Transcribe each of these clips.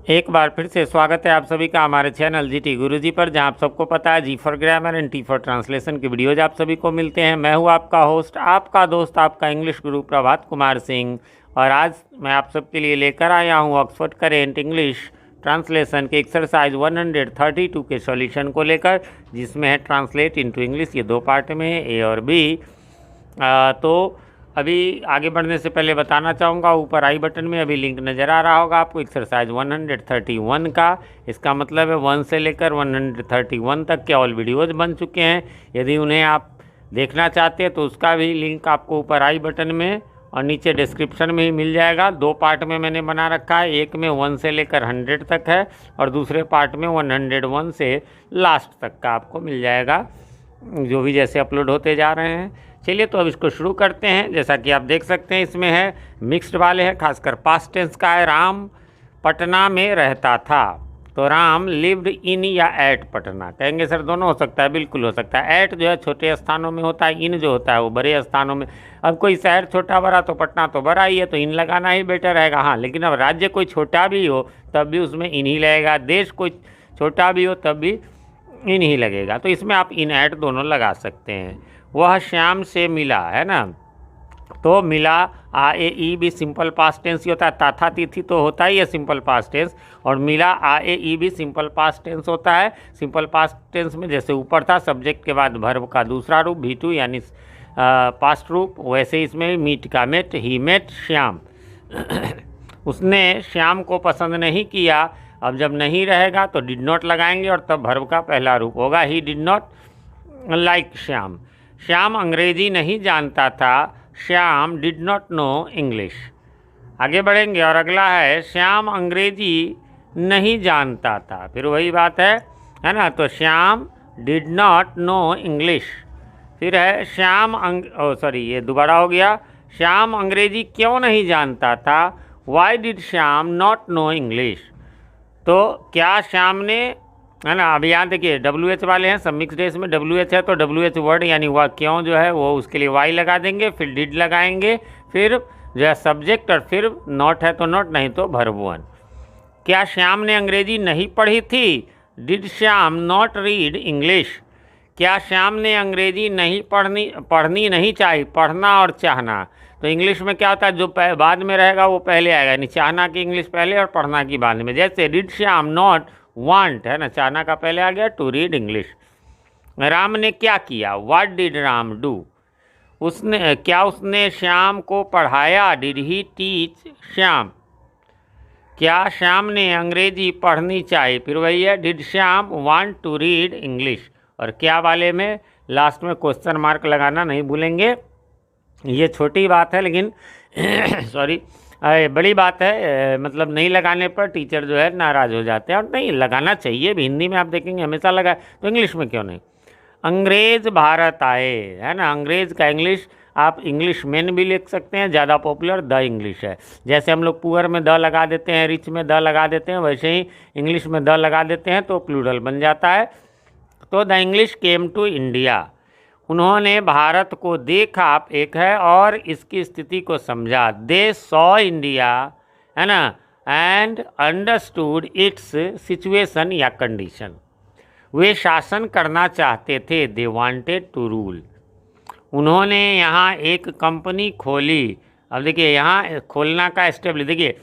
एक बार फिर से स्वागत है आप सभी का हमारे चैनल जीटी गुरुजी पर, जहां आप सबको पता है G for grammar and T for translation की वीडियोज आप सभी को मिलते हैं। मैं हूं आपका होस्ट, आपका दोस्त, आपका इंग्लिश गुरु प्रभात कुमार सिंह। और आज मैं आप सबके लिए लेकर आया हूं ऑक्सफोर्ड करेंट इंग्लिश ट्रांसलेशन के एक्सरसाइज 132 के सॉल्यूशन को लेकर, जिसमें है ट्रांसलेट इनटू इंग्लिश। ये दो पार्ट में है, ए और बी। तो अभी आगे बढ़ने से पहले बताना चाहूँगा, ऊपर आई बटन में अभी लिंक नज़र आ रहा होगा आपको एक्सरसाइज 131 का। इसका मतलब है 1 से लेकर 131 तक के ऑल वीडियोज़ बन चुके हैं। यदि उन्हें आप देखना चाहते हैं तो उसका भी लिंक आपको ऊपर आई बटन में और नीचे डिस्क्रिप्शन में ही मिल जाएगा। दो पार्ट में मैंने बना रखा है, एक में 1 से लेकर 100 तक है और दूसरे पार्ट में 101 से लास्ट तक का आपको मिल जाएगा, जो भी जैसे अपलोड होते जा रहे हैं। चलिए तो अब इसको शुरू करते हैं। जैसा कि आप देख सकते हैं इसमें है मिक्स्ड वाले हैं, खासकर पास्ट टेंस का है। राम पटना में रहता था, तो राम लिव्ड इन या एट पटना। कहेंगे सर दोनों हो सकता है, बिल्कुल हो सकता है। एट जो है छोटे स्थानों में होता है, इन जो होता है वो बड़े स्थानों में। अब कोई शहर छोटा बड़ा, तो पटना तो बड़ा ही है, तो इन लगाना ही बेटर रहेगा। हाँ, लेकिन अब राज्य कोई छोटा भी हो तब भी उसमें इन ही लगेगा, देश कोई छोटा भी हो तब भी इन ही लगेगा। तो इसमें आप इन एट दोनों लगा सकते हैं। वह श्याम से मिला, है ना, तो मिला आ ए ई भी सिंपल पास्ट टेंस ही होता है। ताथा तिथि तो होता ही है सिंपल पास्ट टेंस, और मिला आ ए ई भी सिंपल पास्ट टेंस होता है। सिंपल पास्ट टेंस में जैसे ऊपर था सब्जेक्ट के बाद वर्ब का दूसरा रूप V2 यानी पास्ट रूप, वैसे ही इसमें मीट का मेट, ही मेट श्याम। उसने श्याम को पसंद नहीं किया। अब जब नहीं रहेगा तो डिड नॉट लगाएंगे और तब वर्ब का पहला रूप होगा he did not like Shyam. Shyam अंग्रेजी नहीं जानता था, Shyam did not know English. आगे बढ़ेंगे और अगला है श्याम अंग्रेजी नहीं जानता था, फिर वही बात है ना। तो Shyam did not know English. फिर है श्याम ये दोबारा हो गया। श्याम अंग्रेजी क्यों नहीं जानता था, why did Shyam not know English. तो क्या श्याम ने, है ना, अब यहाँ देखिए WH वाले हैं, सब मिक्स डेज में WH है, तो WH वर्ड यानी वह क्यों जो है वो उसके लिए वाई लगा देंगे, फिर डिड लगाएंगे, फिर जो है सब्जेक्ट, और फिर नॉट है तो नॉट, नहीं तो वर्ब 1। क्या श्याम ने अंग्रेजी नहीं पढ़ी थी, did Shyam not read English. क्या श्याम ने अंग्रेजी नहीं पढ़नी नहीं चाहिए, पढ़ना और चाहना। तो इंग्लिश में क्या होता है, जो बाद में रहेगा वो पहले आएगा, यानी चाहना की इंग्लिश पहले और पढ़ना की बाद में। जैसे डिड श्याम नॉट वांट, है ना, चाहना का पहले आ गया, टू रीड इंग्लिश। राम ने क्या किया, व्हाट डिड राम डू। उसने श्याम को पढ़ाया, डिड ही टीच श्याम। क्या श्याम ने अंग्रेजी पढ़नी चाहिए, फिर वही है, did Shyam want to read English. और क्या वाले में लास्ट में क्वेश्चन मार्क लगाना नहीं भूलेंगे। ये छोटी बात है लेकिन सॉरी बड़ी बात है, मतलब नहीं लगाने पर टीचर जो है नाराज़ हो जाते हैं, और नहीं लगाना चाहिए भी। हिंदी में आप देखेंगे हमेशा लगा, तो इंग्लिश में क्यों नहीं। अंग्रेज़ भारत आए, है ना, अंग्रेज़ का इंग्लिश आप इंग्लिश मैन भी लिख सकते हैं, ज़्यादा पॉपुलर द इंग्लिश है। जैसे हम लोग पुअर में द लगा देते हैं, रिच में द लगा देते हैं, वैसे ही इंग्लिश में द लगा देते हैं तो प्लूरल बन जाता है। तो the English came to India, उन्होंने भारत को देखा, एक है, और इसकी स्थिति को समझा। दे सॉ इंडिया, है ना, एंड अंडरस्टूड इट्स सिचुएशन या कंडीशन। वे शासन करना चाहते थे, दे वांटेड टू रूल। उन्होंने यहाँ एक कंपनी खोली। अब देखिए यहाँ खोलना का स्टेप देखिए,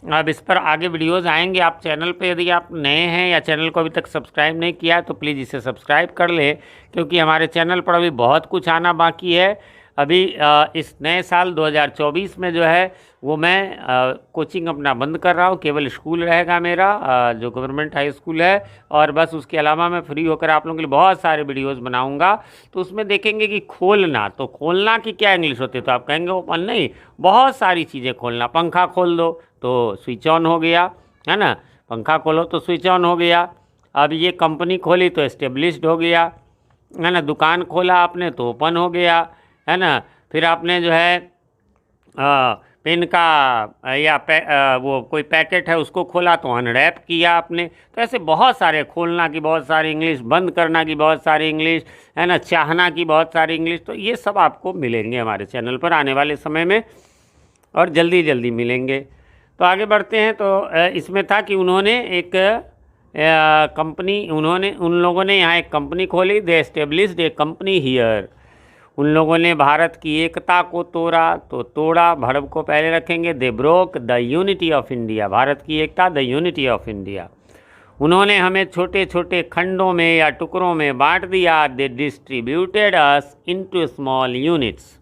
अब इस पर आगे वीडियोस आएंगे। आप चैनल पे यदि आप नए हैं या चैनल को अभी तक सब्सक्राइब नहीं किया है तो प्लीज़ इसे सब्सक्राइब कर ले, क्योंकि हमारे चैनल पर अभी बहुत कुछ आना बाकी है। अभी इस नए साल 2024 में जो है वो मैं कोचिंग अपना बंद कर रहा हूँ, केवल स्कूल रहेगा मेरा, जो गवर्नमेंट हाई स्कूल है, और बस उसके अलावा मैं फ्री होकर आप लोगों के लिए बहुत सारे वीडियोस बनाऊंगा। तो उसमें देखेंगे कि खोलना, तो खोलना की क्या इंग्लिश होती है, तो आप कहेंगे ओपन नहीं, बहुत सारी चीज़ें खोलना। पंखा खोल दो तो स्विच ऑन हो गया, है ना, पंखा खोलो तो स्विच ऑन हो गया। अब ये कंपनी खोली तो एस्टेब्लिश्ड हो गया, है ना, दुकान खोला आपने तो ओपन हो गया, है ना। फिर आपने जो है पेन का या वो कोई पैकेट है उसको खोला तो अनरैप किया आपने। तो ऐसे बहुत सारे, खोलना की बहुत सारी इंग्लिश, बंद करना की बहुत सारी इंग्लिश, है ना, चाहना की बहुत सारी इंग्लिश। तो ये सब आपको मिलेंगे हमारे चैनल पर आने वाले समय में, और जल्दी जल्दी मिलेंगे। तो आगे बढ़ते हैं। तो इसमें था कि उन्होंने एक कंपनी, उन लोगों ने यहाँ एक कंपनी खोली। दे एस्टेब्लिश्ड ए कंपनी हियर। उन लोगों ने भारत की एकता को तोड़ा, तो तोड़ा वर्ब को पहले रखेंगे। They broke the unity of India. Bharat की एकता, द यूनिटी ऑफ इंडिया। उन्होंने हमें छोटे छोटे खंडों में या टुकड़ों में बांट दिया। They distributed us into small units.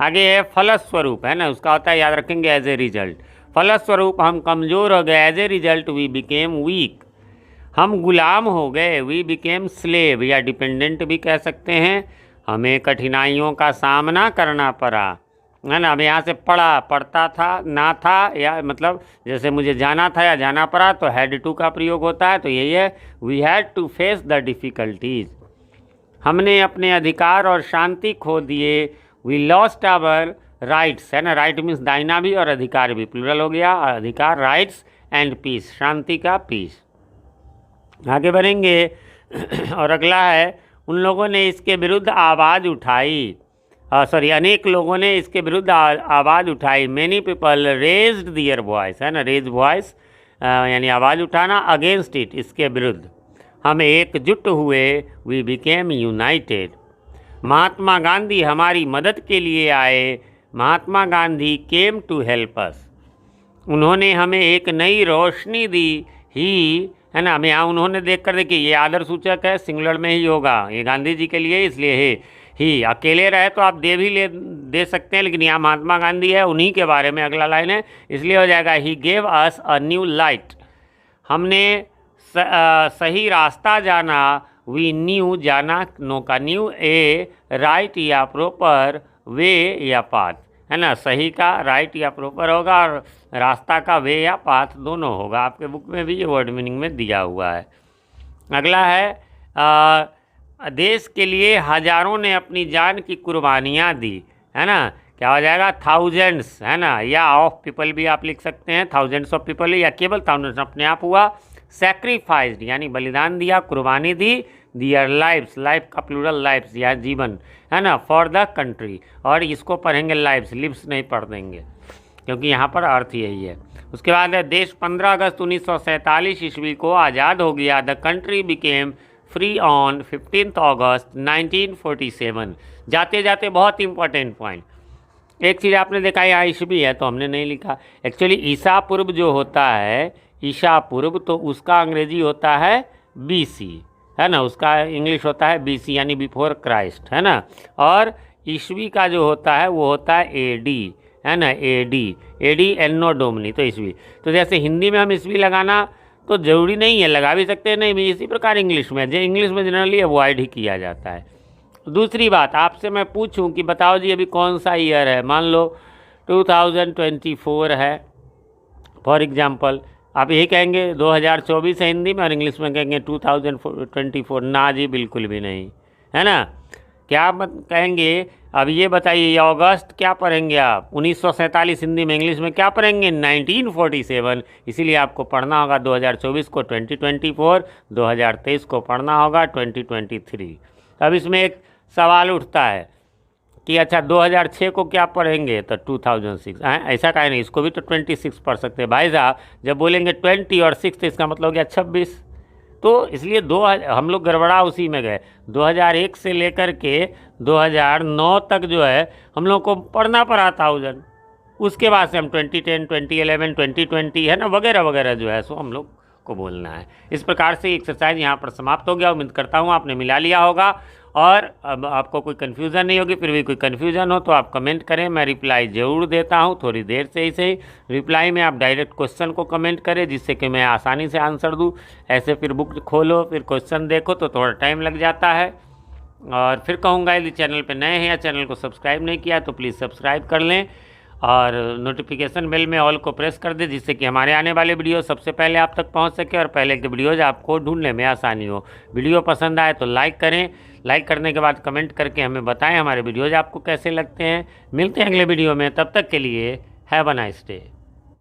आगे है फलस्वरूप, है ना, उसका होता है, याद रखेंगे, एज ए रिजल्ट। फलस्वरूप हम कमज़ोर हो गए। As a result we became weak. हम गुलाम हो गए। वी बिकेम स्लेव, या डिपेंडेंट भी कह सकते हैं। हमें कठिनाइयों का सामना करना पड़ा, है ना। अब यहाँ से पढ़ता था, ना था, या मतलब जैसे मुझे जाना था या जाना पड़ा, तो हैड टू का प्रयोग होता है। तो यही है, we had to face the difficulties. हमने अपने अधिकार और शांति खो दिए। वी लॉस्ट आवर राइट्स, है ना। राइट मीन्स दाहिना भी और अधिकार भी, प्लूरल हो गया। अधिकार, राइट्स, एंड पीस, शांति का पीस। आगे बढ़ेंगे और अगला है, उन लोगों ने इसके विरुद्ध आवाज़ उठाई। अनेक लोगों ने इसके विरुद्ध आवाज़ उठाई। मैनी पीपल रेज्ड दियर वॉइस, है ना। रेज वॉइस यानी आवाज़ उठाना, अगेंस्ट इट, इसके विरुद्ध। हम एकजुट हुए। We became united. Mahatma Gandhi हमारी मदद के लिए आए। Mahatma Gandhi came to help us. उन्होंने हमें एक नई रोशनी दी। ही, है ना। हमें यहाँ उन्होंने देख कर देखिए, ये आदर सूचक है, सिंगुलर में ही होगा, ये गांधी जी के लिए, इसलिए है। ही अकेले रहे तो आप दे सकते हैं, लेकिन यहाँ महात्मा गांधी है, उन्हीं के बारे में अगला लाइन है, इसलिए हो जाएगा he gave us a new light. हमने सही रास्ता जाना। वी न्यू, जाना, नो का न्यू, ए राइट या प्रॉपर, वे या पाथ, है ना। सही का राइट या प्रॉपर होगा, और रास्ता का वे या पाथ दोनों होगा। आपके बुक में भी ये वर्ड मीनिंग में दिया हुआ है। अगला है, देश के लिए हजारों ने अपनी जान की कुर्बानियाँ दी, है ना। क्या हो जाएगा, थाउजेंड्स, है ना, या ऑफ पीपल भी आप लिख सकते हैं, थाउजेंड्स ऑफ पीपल, या केवल थाउजेंड्स अपने आप हुआ। सैक्रिफाइस्ड यानी बलिदान दिया, कुर्बानी दी। दियर लाइव्स, लाइफ का प्लूरल लाइव्स, या जीवन, है ना, फॉर द कंट्री। और इसको पढ़ेंगे लाइव्स, लिव्स नहीं पढ़ देंगे, क्योंकि यहाँ पर अर्थ यही है। उसके बाद है, देश 15 अगस्त 1947 ईस्वी को आज़ाद हो गया। The country became free on 15 अगस्त 1947। जाते जाते बहुत इंपॉर्टेंट पॉइंट, एक चीज़ आपने देखा, यहाँ ईस्वी है तो हमने नहीं लिखा। एक्चुअली ईसा पूर्व जो होता है, ईसा पूर्व, तो उसका अंग्रेजी होता है BC, है ना। उसका इंग्लिश होता है BC यानी बिफोर क्राइस्ट, है ना। और ईस्वी का जो होता है वो होता है AD, है ना। AD एनो डोमनी, तो ईस्वी। तो जैसे हिंदी में हम ईस्वी लगाना तो ज़रूरी नहीं है, लगा भी सकते हैं, नहीं भी। इसी प्रकार इंग्लिश में, जो इंग्लिश में जनरली अवॉइड ही किया जाता है। दूसरी बात, आपसे मैं पूछूं कि बताओ जी अभी कौन सा ईयर है, मान लो 2024 है फॉर एग्जांपल, आप यही कहेंगे 2024 है हिंदी में, और इंग्लिश में कहेंगे 2024। ना जी, बिल्कुल भी नहीं, है ना। क्या कहेंगे, अब ये बताइए, ये अगस्त क्या पढ़ेंगे आप, 1947 हिंदी में, इंग्लिश में क्या पढ़ेंगे, 1947। इसीलिए आपको पढ़ना होगा 2024 को 2024, 2023 को पढ़ना होगा 2023। अब इसमें एक सवाल उठता है कि अच्छा 2006 को क्या पढ़ेंगे, तो 2006। ऐसा काहे नहीं, इसको भी तो 26 पढ़ सकते हैं भाई साहब। जब बोलेंगे 20 और 6 तो इसका मतलब हो गया 26। तो इसलिए हम लोग गड़बड़ा उसी में गए। 2001 से लेकर के 2009 तक जो है हम लोग को पढ़ना पड़ा 1000। उसके बाद से हम 2010, 2011, 2020, है ना, वगैरह वगैरह जो है सो हम लोग को बोलना है। इस प्रकार से एक्सरसाइज यहाँ पर समाप्त हो गया। उम्मीद करता हूँ आपने मिला लिया होगा, और अब आपको कोई कन्फ्यूज़न नहीं होगी। फिर भी कोई कन्फ्यूज़न हो तो आप कमेंट करें, मैं रिप्लाई ज़रूर देता हूँ, थोड़ी देर से ही सही। रिप्लाई में आप डायरेक्ट क्वेश्चन को कमेंट करें, जिससे कि मैं आसानी से आंसर दूँ। ऐसे फिर बुक खोलो, फिर क्वेश्चन देखो तो थोड़ा टाइम लग जाता है। और फिर कहूँगा, यदि चैनल पर नए हैं या चैनल को सब्सक्राइब नहीं किया तो प्लीज़ सब्सक्राइब कर लें, और नोटिफिकेशन बेल में ऑल को प्रेस कर दें, जिससे कि हमारे आने वाले वीडियो सबसे पहले आप तक पहुंच सके, और पहले के वीडियोज़ आपको ढूंढने में आसानी हो। वीडियो पसंद आए तो लाइक करें, लाइक करने के बाद कमेंट करके हमें बताएं हमारे वीडियोज़ आपको कैसे लगते हैं। मिलते हैं अगले वीडियो में, तब तक के लिए हैव अ नाइस डे।